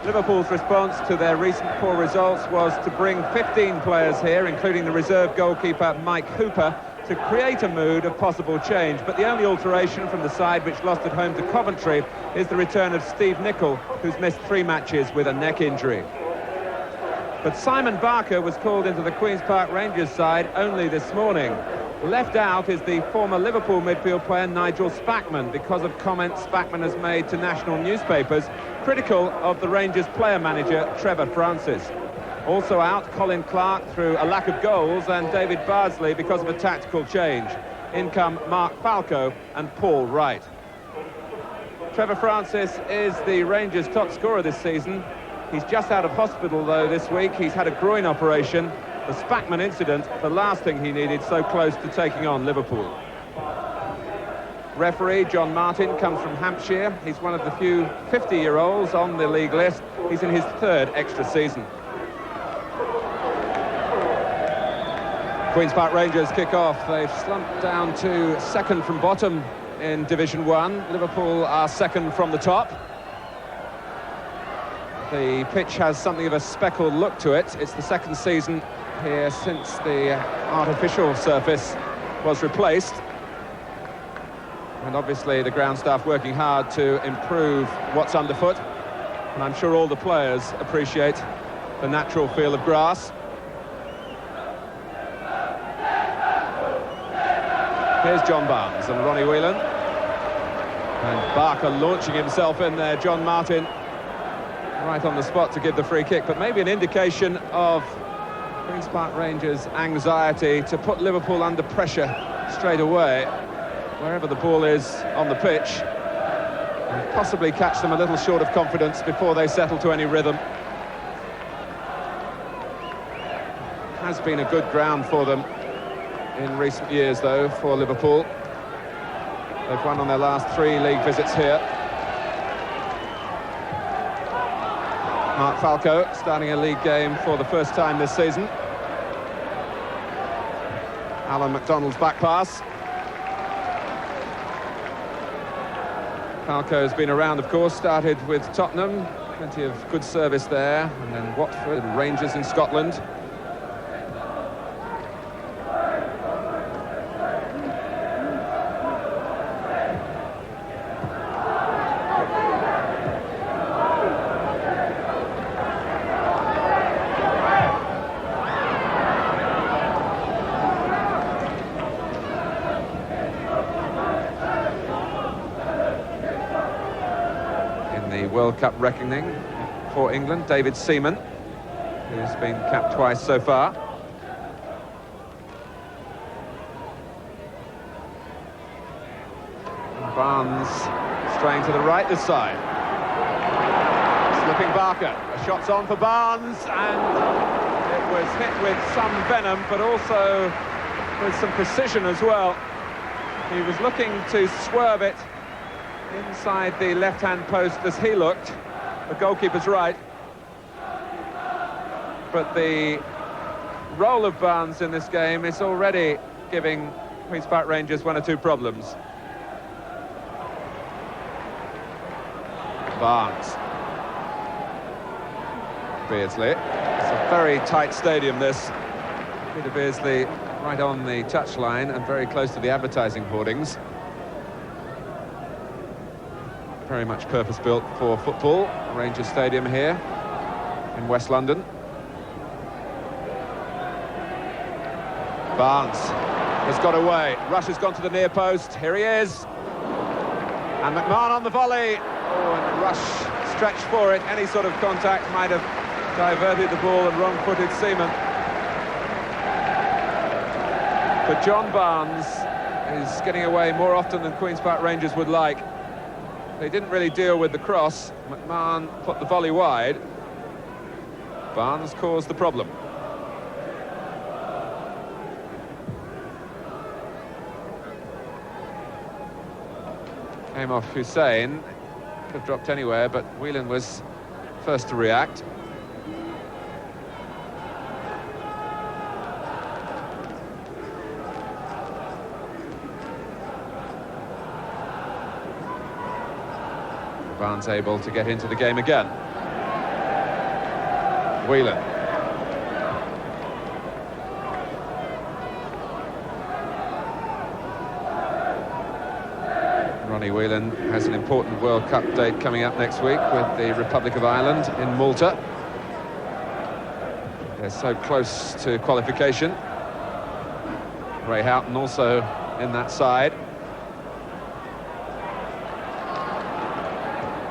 Liverpool's response to their recent poor results was to bring 15 players here, including the reserve goalkeeper Mike Hooper, to create a mood of possible change. But the only alteration from the side which lost at home to Coventry is the return of Steve Nicol, who's missed 3 matches with a neck injury. But Simon Barker was called into the Queen's Park Rangers side only this morning. Left out is the former Liverpool midfield player Nigel Spackman because of comments Spackman has made to national newspapers critical of the Rangers player manager Trevor Francis. Also out, Colin Clark through a lack of goals, and David Bardsley because of a tactical change. In come Mark Falco and Paul Wright. Trevor Francis is the Rangers' top scorer this season. He's just out of hospital though this week. He's had a groin operation. The Spackman incident, the last thing he needed, so close to taking on Liverpool. Referee John Martin comes from Hampshire. He's one of the few 50-year-olds on the league list. He's in his 3rd extra season. Queen's Park Rangers kick off. They've slumped down to 2nd from bottom in Division 1. Liverpool are 2nd from the top. The pitch has something of a speckled look to it. It's the 2nd season here since the artificial surface was replaced. And obviously the ground staff working hard to improve what's underfoot. And I'm sure all the players appreciate the natural feel of grass. Here's John Barnes and Ronnie Whelan. And Barker launching himself in there. John Martin right on the spot to give the free kick. But maybe an indication of Queen's Park Rangers' anxiety to put Liverpool under pressure straight away, wherever the ball is on the pitch, and possibly catch them a little short of confidence before they settle to any rhythm. Has been a good ground for them in recent years, though, for Liverpool. They've won on their last 3 league visits here. Mark Falco starting a league game for the first time this season. Alan McDonald's back pass. Falco's been around, of course, started with Tottenham, plenty of good service there, and then Watford and Rangers in Scotland. World Cup reckoning for England, David Seaman, who's been capped twice so far. And Barnes straying to the right this side. Slipping Barker. A shot's on for Barnes, and it was hit with some venom, but also with some precision as well. He was looking to swerve it inside the left-hand post as he looked, the goalkeeper's right. But the role of Barnes in this game is already giving Queen's Park Rangers 1 or 2 problems. Barnes. Beardsley. It's a very tight stadium, this. Peter Beardsley right on the touchline and very close to the advertising hoardings. Very much purpose-built for football. Rangers Stadium here in West London. Barnes has got away. Rush has gone to the near post. Here he is. And McMahon on the volley. Oh, and Rush stretched for it. Any sort of contact might have diverted the ball, and wrong-footed Seaman. But John Barnes is getting away more often than Queen's Park Rangers would like. They didn't really deal with the cross. McMahon put the volley wide. Barnes caused the problem. Came off Hussein. Could have dropped anywhere, but Whelan was first to react. Barnes able to get into the game again. Whelan. Ronnie Whelan has an important World Cup date coming up next week with the Republic of Ireland in Malta. They're so close to qualification. Ray Houghton also in that side.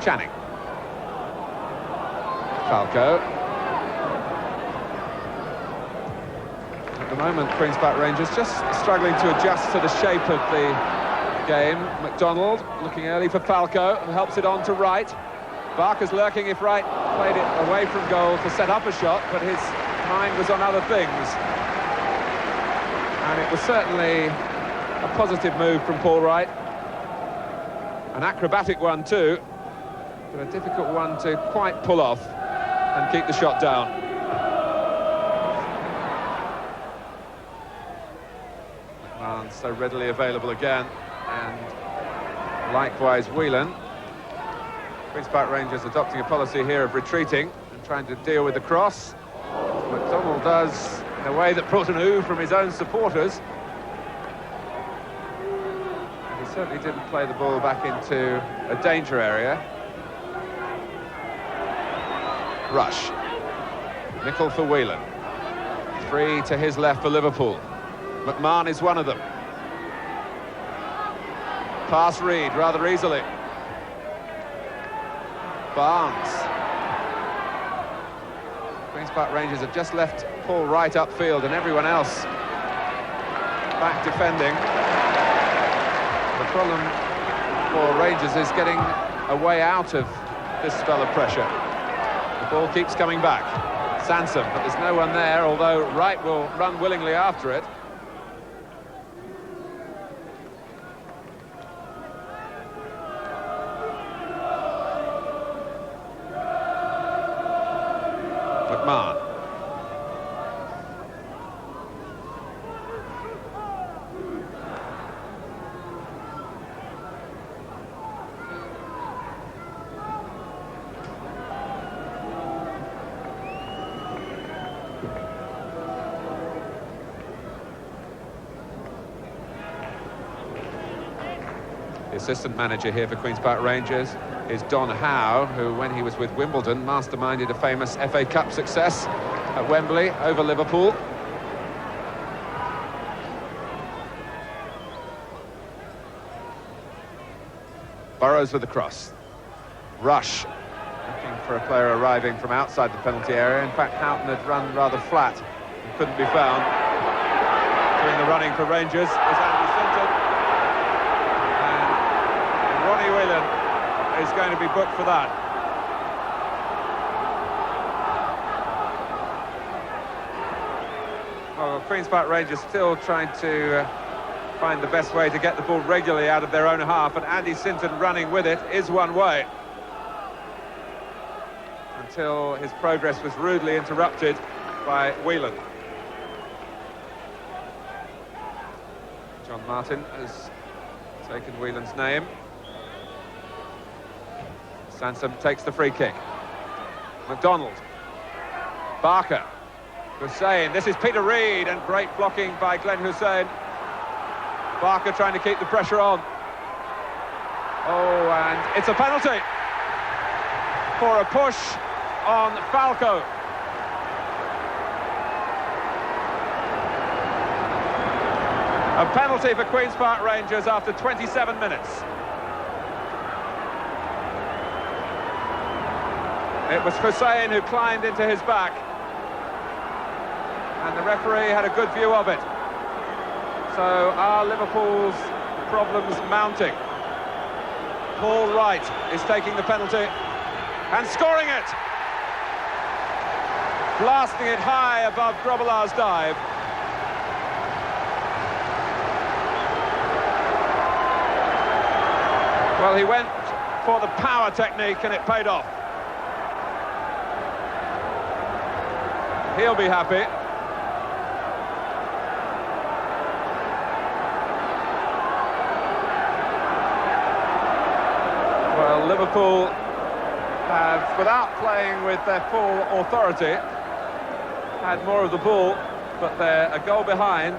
Channing. Falco. At the moment, Queen's Park Rangers just struggling to adjust to the shape of the game. McDonald looking early for Falco, who helps it on to Wright. Barker's lurking if Wright played it away from goal to set up a shot, but his mind was on other things. And it was certainly a positive move from Paul Wright. An acrobatic one too, but a difficult one to quite pull off and keep the shot down. McMahon so readily available again, and likewise Whelan. Queen's Park Rangers adopting a policy here of retreating and trying to deal with the cross. McDonald does in a way that brought an ooh from his own supporters. He certainly didn't play the ball back into a danger area. Rush. Nickel for Whelan. 3 to his left for Liverpool. McMahon is one of them. Pass Reed rather easily. Barnes. Queen's Park Rangers have just left Paul Wright upfield and everyone else back defending. The problem for Rangers is getting a way out of this spell of pressure. The ball keeps coming back. Sansom, but there's no one there, although Wright will run willingly after it. McMahon. The assistant manager here for Queen's Park Rangers is Don Howe, who, when he was with Wimbledon, masterminded a famous FA Cup success at Wembley over Liverpool. Burrows with the cross. Rush, looking for a player arriving from outside the penalty area. In fact, Houghton had run rather flat and couldn't be found. Doing the running for Rangers is Andy Sinton. And Ronnie Whelan is going to be booked for that. Well, Queen's Park Rangers still trying to find the best way to get the ball regularly out of their own half, and Andy Sinton running with it is one way. Until his progress was rudely interrupted by Whelan. John Martin has taken Whelan's name. Sansom takes the free kick. McDonald. Barker. Hussein. This is Peter Reid, and great blocking by Glenn Hussein. Barker trying to keep the pressure on. Oh, and it's a penalty for a push on Falco. A penalty for Queen's Park Rangers after 27 minutes. It was Hussein who climbed into his back, and the referee had a good view of it. So are Liverpool's problems mounting? Paul Wright is taking the penalty and scoring it! Blasting it high above Grobbelaar's dive. Well, he went for the power technique and it paid off. He'll be happy. Well, Liverpool have, without playing with their full authority, had more of the ball, but they're a goal behind.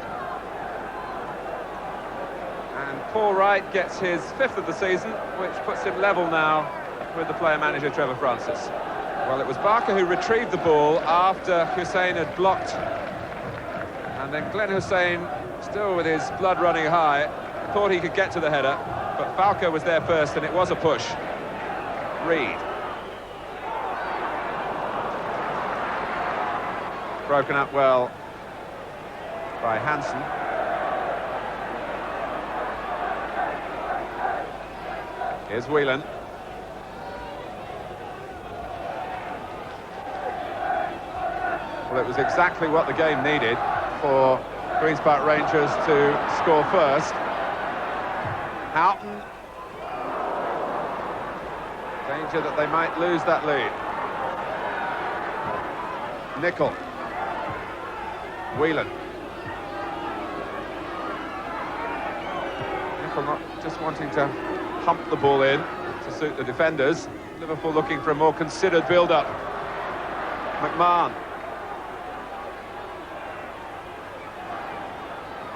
And Paul Wright gets his 5th of the season, which puts him level now with the player-manager Trevor Francis. Well, it was Barker who retrieved the ball after Hussein had blocked. And then Glenn Hussein, still with his blood running high, thought he could get to the header, but Falco was there first, and it was a push. Reed. Broken up well by Hansen. Here's Whelan. Well, it was exactly what the game needed for Queen's Park Rangers to score first. Houghton. Danger that they might lose that lead. Nicol. Whelan. Nicol not just wanting to hump the ball in to suit the defenders. Liverpool looking for a more considered build-up. McMahon.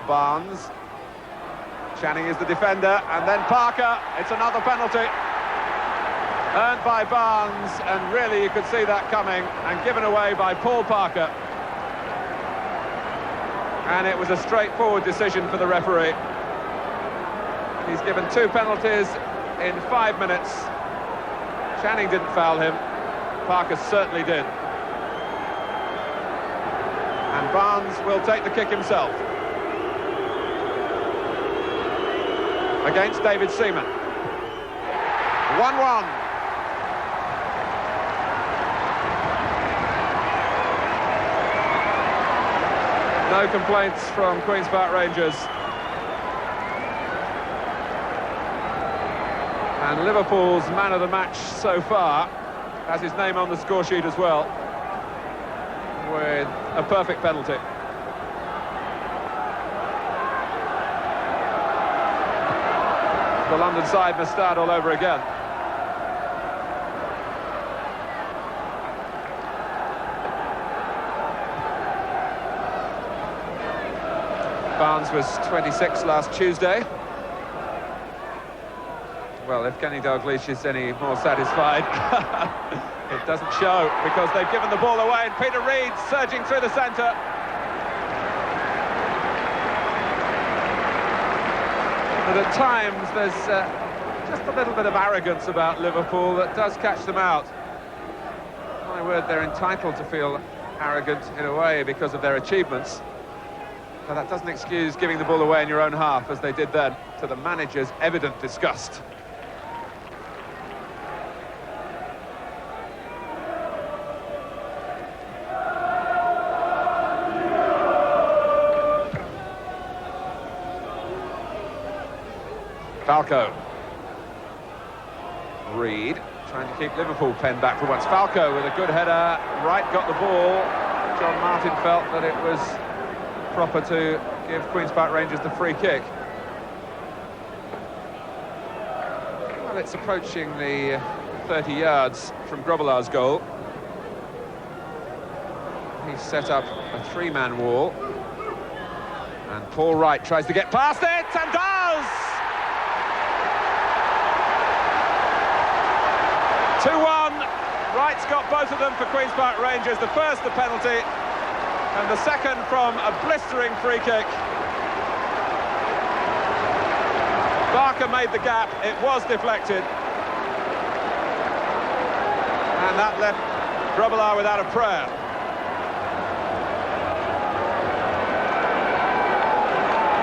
Barnes. Channing is the defender, and then Parker. It's another penalty. Earned by Barnes, and really you could see that coming, and given away by Paul Parker. And it was a straightforward decision for the referee. He's given 2 penalties in 5 minutes. Channing didn't foul him. Parker certainly did. And Barnes will take the kick himself. Against David Seaman. 1-1. No complaints from Queen's Park Rangers. And Liverpool's man of the match so far has his name on the score sheet as well, with a perfect penalty. The London side must start all over again. Barnes was 26 last Tuesday. Well, if Kenny Dalglish is any more satisfied, it doesn't show, because they've given the ball away, and Peter Reid surging through the centre. But at times there's just a little bit of arrogance about Liverpool that does catch them out. My word, they're entitled to feel arrogant in a way because of their achievements. But that doesn't excuse giving the ball away in your own half, as they did then, to the manager's evident disgust. Falco. Reed trying to keep Liverpool penned back for once. Falco with a good header. Wright got the ball. John Martin felt that it was proper to give Queen's Park Rangers the free kick. Well, it's approaching the 30 yards from Grobbelaar's goal. He's set up a 3-man wall. And Paul Wright tries to get past it, and does! 2-1. Wright's got both of them for Queen's Park Rangers. The first, the penalty, and the second from a blistering free kick. Barker made the gap, it was deflected. And that left Grobbelaar without a prayer.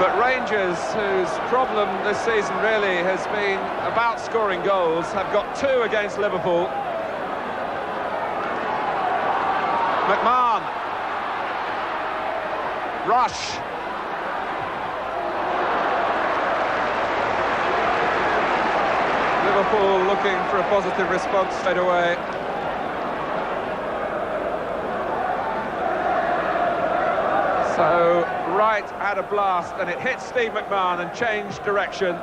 But Rangers, whose problem this season really has been about scoring goals, have got 2 against Liverpool. McMahon. Rush. Liverpool looking for a positive response straight away. So Wright had a blast, and it hit Steve McMahon and changed direction.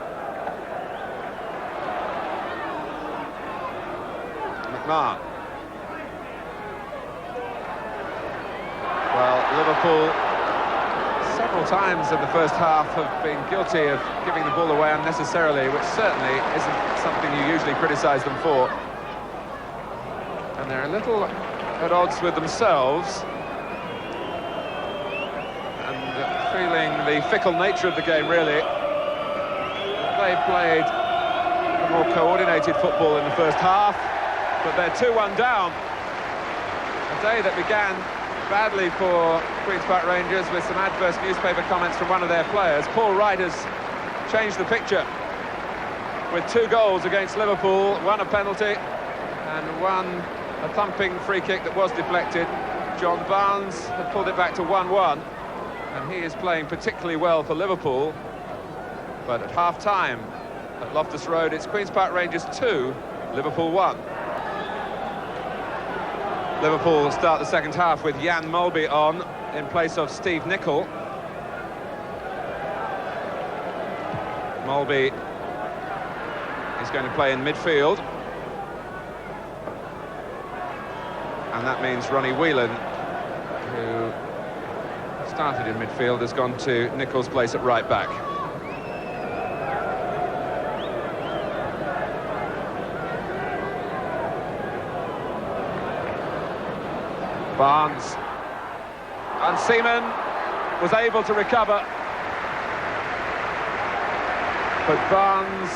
McMahon. Liverpool, several times in the first half, have been guilty of giving the ball away unnecessarily, which certainly isn't something you usually criticise them for. And they're a little at odds with themselves, and feeling the fickle nature of the game, really. They played a more coordinated football in the first half, but they're 2-1 down. A day that began badly for Queen's Park Rangers, with some adverse newspaper comments from one of their players. Paul Wright has changed the picture with 2 goals against Liverpool, 1 a penalty and 1 a thumping free kick that was deflected. John Barnes had pulled it back to 1-1, and he is playing particularly well for Liverpool. But at half-time at Loftus Road, it's Queen's Park Rangers 2, Liverpool 1. Liverpool start the second half with Jan Mulby on in place of Steve Nicol. Mulby is going to play in midfield, and that means Ronnie Whelan, who started in midfield, has gone to Nicol's place at right back. Barnes, and Seaman was able to recover, but Barnes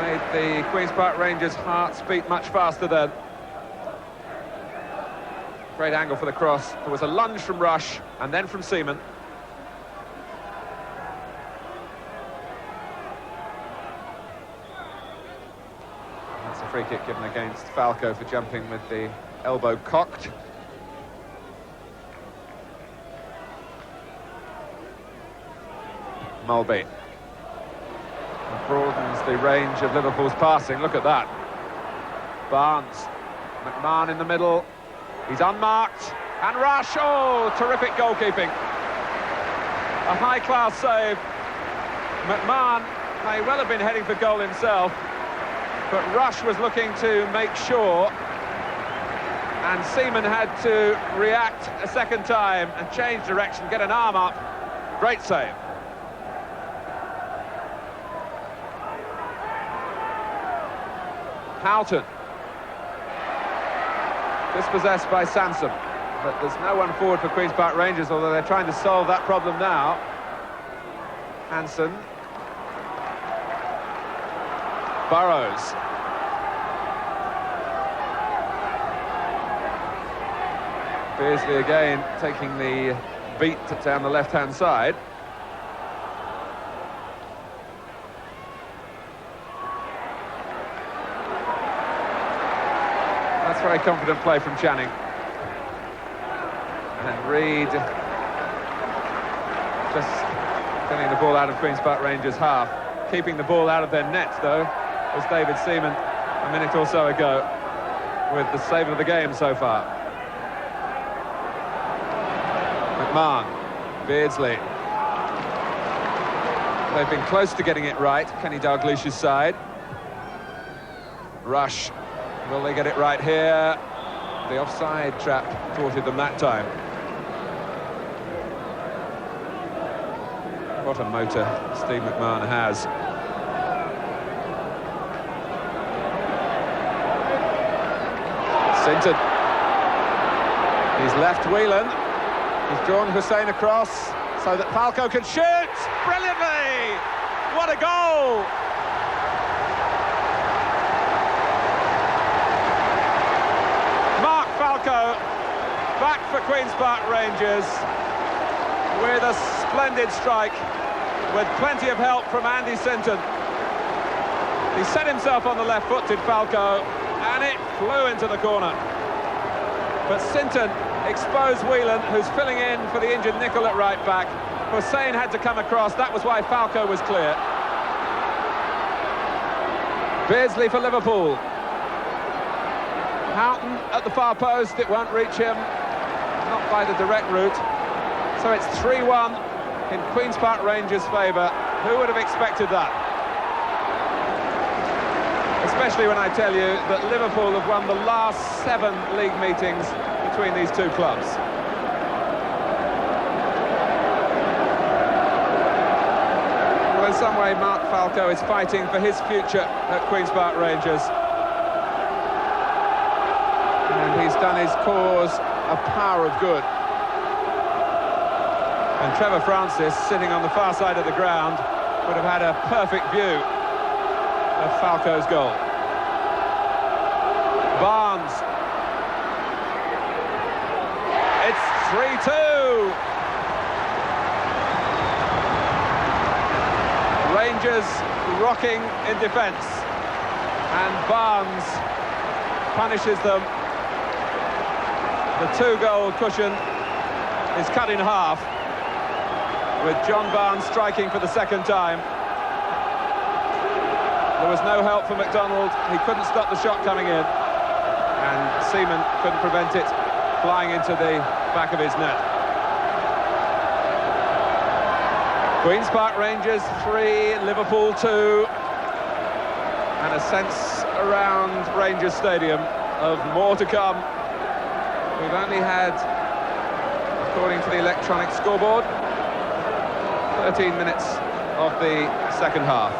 made the Queen's Park Rangers' hearts beat much faster then. Great angle for the cross. There was a lunge from Rush and then from Seaman. That's a free kick given against Falco for jumping with the elbow cocked. Mulby broadens the range of Liverpool's passing. Look at that. Barnes, McMahon in the middle. He's unmarked, and Rush. Oh, terrific goalkeeping. A high-class save. McMahon may well have been heading for goal himself, but Rush was looking to make sure, and Seaman had to react a second time and change direction, get an arm up. Great save. Houghton. Dispossessed by Sansom, but there's no one forward for Queen's Park Rangers, although they're trying to solve that problem now. Hansen. Burrows. Beardsley again taking the beat down the left-hand side. That's very confident play from Channing. And Reid just getting the ball out of Queen's Park Rangers' half. Keeping the ball out of their nets, though, was David Seaman a minute or so ago, with the save of the game so far. McMahon, Beardsley. They've been close to getting it right, Kenny Dalglish's side. Rush. Will they get it right here? The offside trap thwarted them that time. What a motor Steve McMahon has. Sinton. He's left Whelan. He's drawn Hussein across so that Falco can shoot! Brilliantly! What a goal! Falco back for Queen's Park Rangers with a splendid strike, with plenty of help from Andy Sinton. He set himself on the left foot, did Falco, and it flew into the corner. But Sinton exposed Whelan, who's filling in for the injured Nicol at right back. Hussein had to come across, that was why Falco was clear. Beardsley for Liverpool. Houghton at the far post, it won't reach him, not by the direct route. So it's 3-1 in Queen's Park Rangers' favour. Who would have expected that? Especially when I tell you that Liverpool have won the last 7 league meetings between these two clubs. some way, Mark Falco is fighting for his future at Queen's Park Rangers. And he's done his cause a power of good. And Trevor Francis, sitting on the far side of the ground, would have had a perfect view of Falco's goal. Barnes. It's 3-2. Rangers rocking in defence. And Barnes punishes them. The two-goal cushion is cut in half, with John Barnes striking for the second time. There was no help for McDonald. He couldn't stop the shot coming in, and Seaman couldn't prevent it flying into the back of his net. Queen's Park Rangers 3, Liverpool 2, and a sense around Rangers Stadium of more to come. We've only had, according to the electronic scoreboard, 13 minutes of the second half.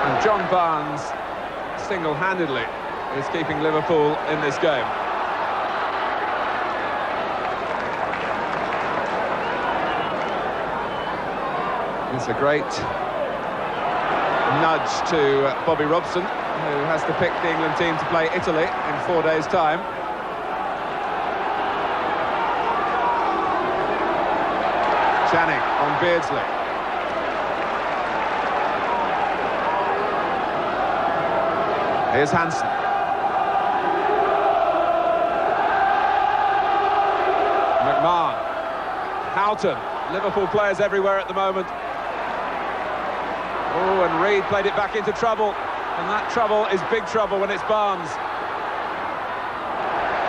And John Barnes, single-handedly, is keeping Liverpool in this game. It's a great nudge to Bobby Robson, who has to pick the England team to play Italy in 4 days' time. Channing on Beardsley. Here's Hansen. McMahon. Houghton. Liverpool players everywhere at the moment. Oh, and Reid played it back into trouble. And that trouble is big trouble when it's Barnes.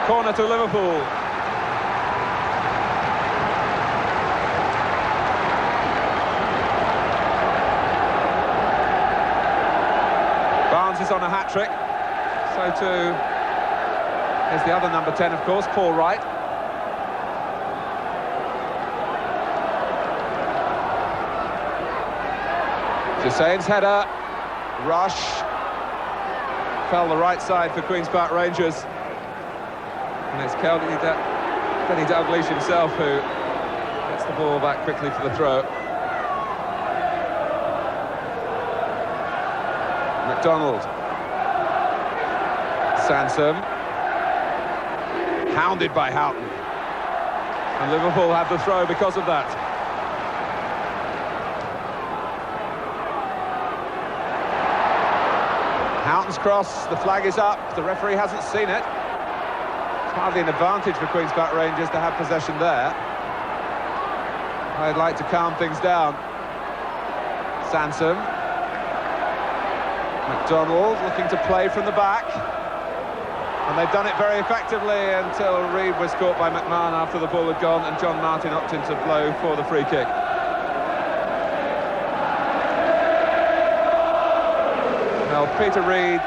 Corner to Liverpool. Barnes is on a hat-trick. So too is the other number 10, of course, Paul Wright. Hussein's header, rush, fell the right side for Queen's Park Rangers. And it's Kenny Dalglish himself who gets the ball back quickly for the throw. McDonald. Sansom. Hounded by Houghton. And Liverpool have the throw because of that. Houghton's cross, the flag is up, the referee hasn't seen it. It's hardly an advantage for Queen's Park Rangers to have possession there. I'd like to calm things down. Sansom. McDonald looking to play from the back. And they've done it very effectively until Reid was caught by McMahon after the ball had gone and John Martin opted to blow for the free kick. Well, Peter Reid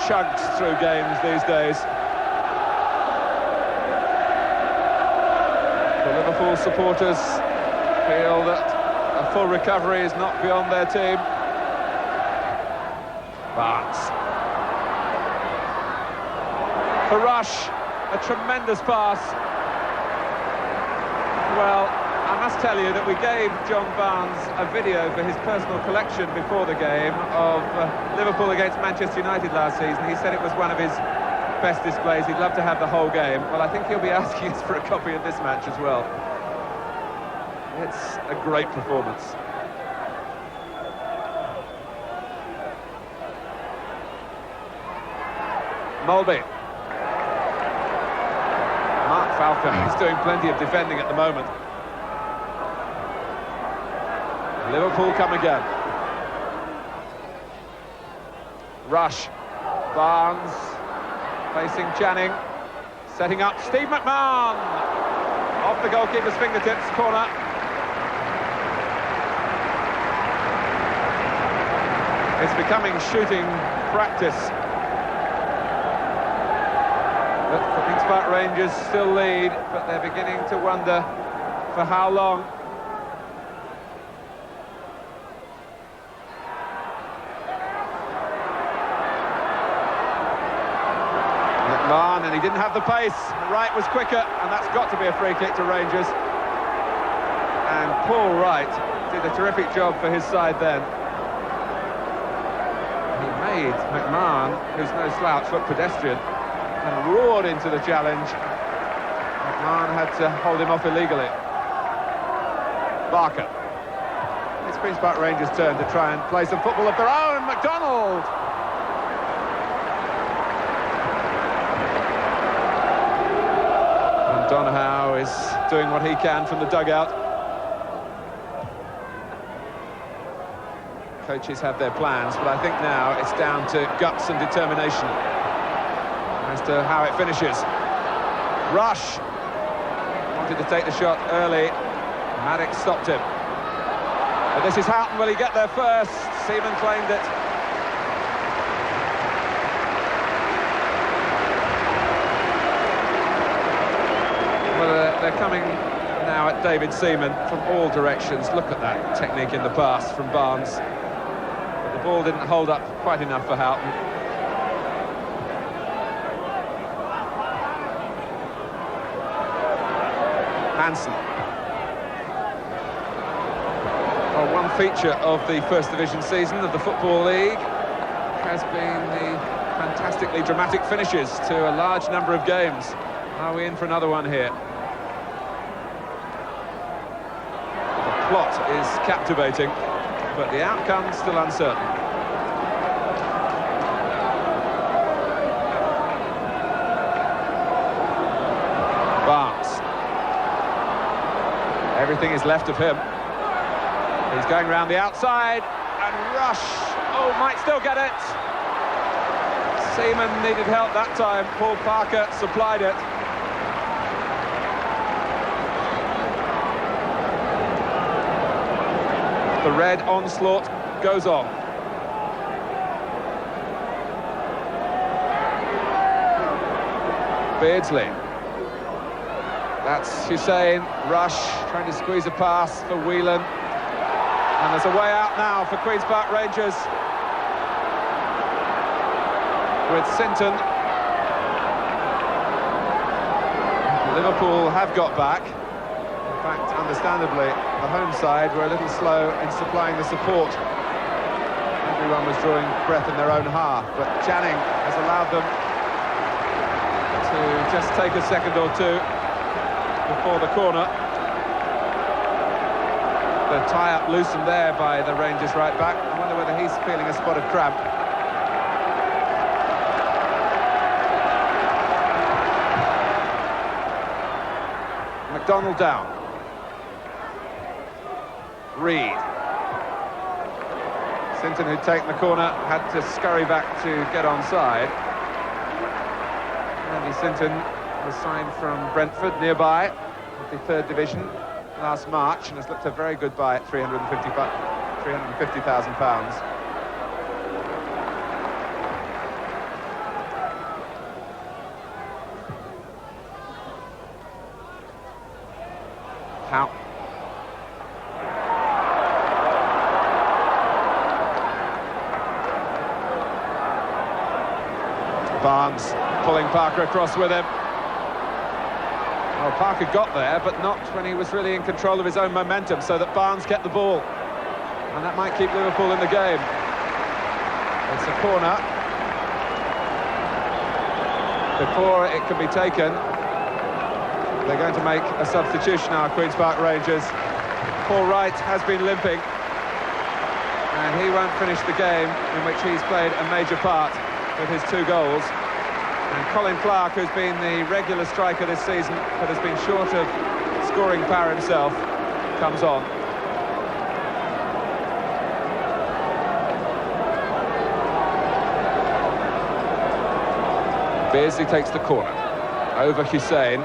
chugs through games these days. The Liverpool supporters feel that a full recovery is not beyond their team. Barnes. For Rush, a tremendous pass. Well, I must tell you that we gave John Barnes a video for his personal collection before the game of Liverpool against Manchester United last season. He said it was one of his best displays. He'd love to have the whole game. Well, I think he'll be asking us for a copy of this match as well. It's a great performance. Mulby. Mark Falco is doing plenty of defending at the moment. Liverpool come again. Rush. Barnes facing Channing. Setting up Steve McMahon. Off the goalkeeper's fingertips, corner. It's becoming shooting practice. But for Queen's Park Rangers still lead, but they're beginning to wonder for how long. McMahon, and he didn't have the pace. Wright was quicker, and that's got to be a free kick to Rangers. And Paul Wright did a terrific job for his side then. He made McMahon, who's no slouch, look pedestrian, and roared into the challenge. McMahon had to hold him off illegally. Barker. It's Queen's Park Rangers' turn to try and play some football of their own. McDonald! And Donohoe is doing what he can from the dugout. Coaches have their plans, but I think now it's down to guts and determination as to how it finishes. Rush wanted to take the shot early. Maddox stopped him. But this is Houghton. Will he get there first? Seaman claimed it. Well, they're coming now at David Seaman from all directions. Look at that technique in the pass from Barnes. But the ball didn't hold up quite enough for Houghton. Hansen. Well, one feature of the First Division season of the Football League has been the fantastically dramatic finishes to a large number of games. Are we in for another one here? The plot is captivating, but the outcome still uncertain. Barnes. Everything is left of him. He's going round the outside, and Rush, oh, might still get it. Seaman needed help that time. Paul Parker supplied it. The red onslaught goes on. Beardsley. That's Hussein. Rush trying to squeeze a pass for Whelan. And there's a way out now for Queen's Park Rangers with Sinton. Liverpool have got back. In fact, understandably, the home side were a little slow in supplying the support. Everyone was drawing breath in their own half, but Channing has allowed them to just take a second or two before the corner. The tie-up loosened there by the Rangers right back. I wonder whether he's feeling a spot of cramp. McDonald down. Reed. Sinton, who'd taken the corner, had to scurry back to get onside. Andy Sinton was signed from Brentford, nearby, of the third division last March, and has looked a very good buy at £350,000. How? Barnes pulling Parker across with him. Well, Parker got there, but not when he was really in control of his own momentum, so that Barnes kept the ball. And that might keep Liverpool in the game. It's a corner. Before it can be taken, they're going to make a substitution now, Queen's Park Rangers. Paul Wright has been limping, and he won't finish the game in which he's played a major part with his 2 goals. And Colin Clark, who's been the regular striker this season, but has been short of scoring power himself, comes on. Beardsley takes the corner. Over Hussein,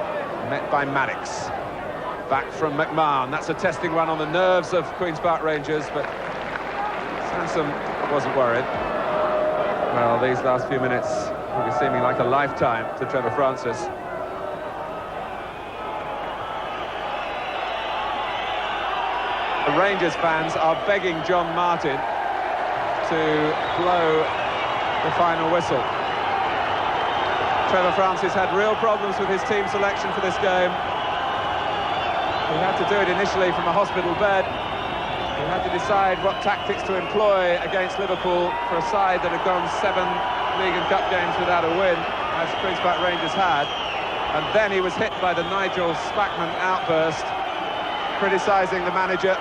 met by Maddox. Back from McMahon. That's a testing run on the nerves of Queen's Park Rangers, but Sansom wasn't worried. Well, these last few minutes will be seeming like a lifetime to Trevor Francis. The Rangers fans are begging John Martin to blow the final whistle. Trevor Francis had real problems with his team selection for this game. He had to do it initially from a hospital bed. He had to decide what tactics to employ against Liverpool for a side that had gone 7 League and Cup games without a win, as Queen's Park Rangers had. And then he was hit by the Nigel Spackman outburst, criticising the manager.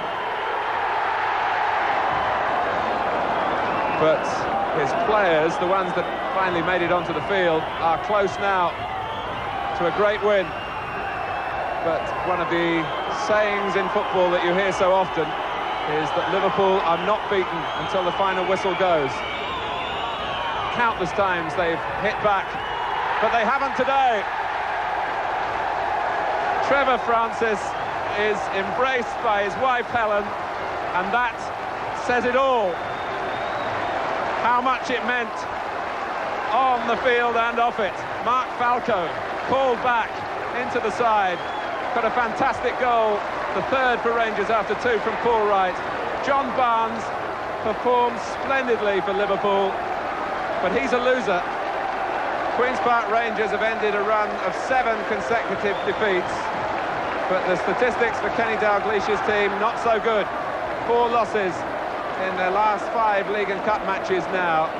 But his players, the ones that finally made it onto the field, are close now to a great win. But one of the sayings in football that you hear so often is that Liverpool are not beaten until the final whistle goes. Countless times they've hit back, but they haven't today. Trevor Francis is embraced by his wife Helen, and that says it all. How much it meant on the field and off it. Mark Falco called back into the side, got a fantastic goal, the third for Rangers after 2 from Paul Wright. John Barnes performed splendidly for Liverpool, but he's a loser. Queen's Park Rangers have ended a run of 7 consecutive defeats, but the statistics for Kenny Dalglish's team not so good. 4 losses in their last 5 League and Cup matches now.